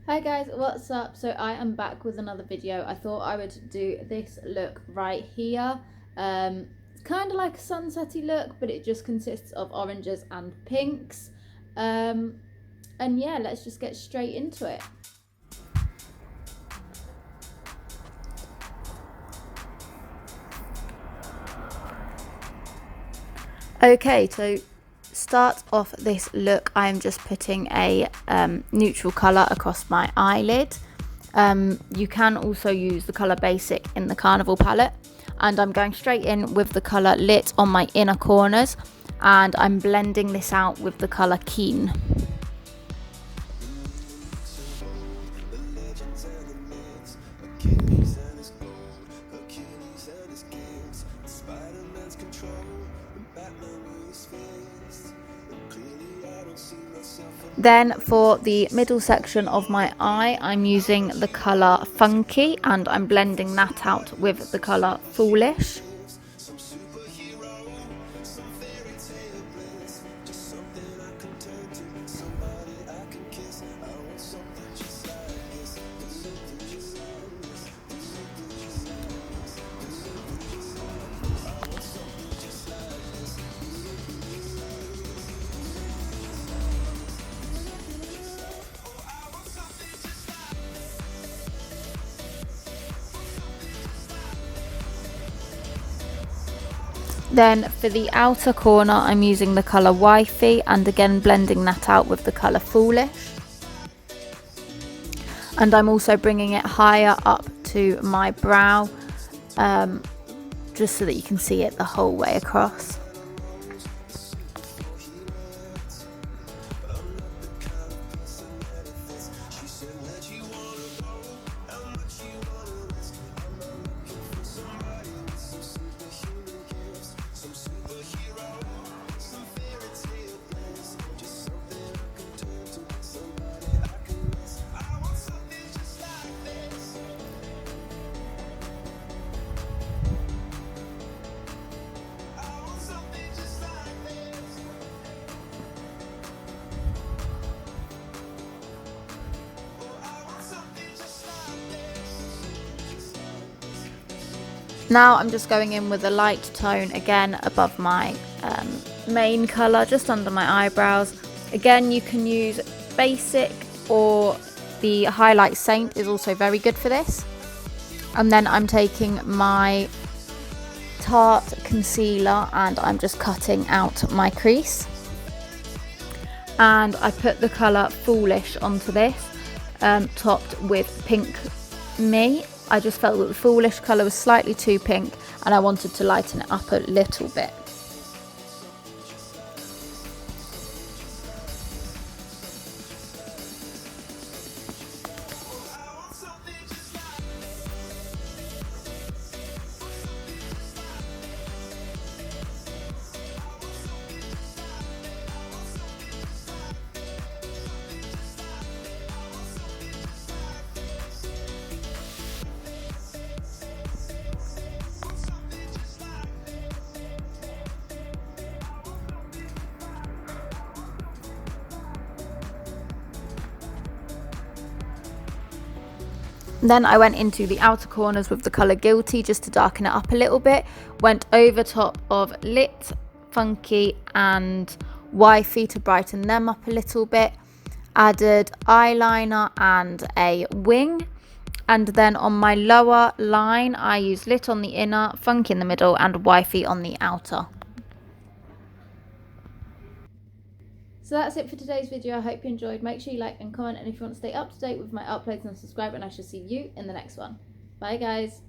Hi guys, what's up? So I am back with another video. I thought I would do this look right here. It's kind of like a sunsetty look, but it just consists of oranges and pinks. And yeah, let's just get straight into it. Okay, so start off this look, I'm just putting a neutral colour across my eyelid. You can also use the colour Basic in the Carnival palette, and I'm going straight in with the colour Lit on my inner corners, and I'm blending this out with the colour Keen. Then for the middle section of my eye, I'm using the colour Funky, and I'm blending that out with the colour Foolish. Then for the outer corner, I'm using the colour Wifey, and again blending that out with the colour Foolish. And I'm also bringing it higher up to my brow, just so that you can see it the whole way across. Now I'm just going in with a light tone again above my main colour, just under my eyebrows. Again, you can use Basic, or the Highlight Saint is also very good for this. And then I'm taking my Tarte concealer and I'm just cutting out my crease. And I put the colour Foolish onto this, topped with Pink Me. I just felt that the Foolish colour was slightly too pink, and I wanted to lighten it up a little bit. Then I went into the outer corners with the colour Guilty, just to darken it up a little bit. Went over top of Lit, Funky and Wifey to brighten them up a little bit. Added eyeliner and a wing. And then on my lower line, I used Lit on the inner, Funky in the middle and Wifey on the outer. So that's it for today's video. I hope you enjoyed. Make sure you like and comment, and if you want to stay up to date with my uploads and subscribe, and I shall see you in the next one. Bye guys.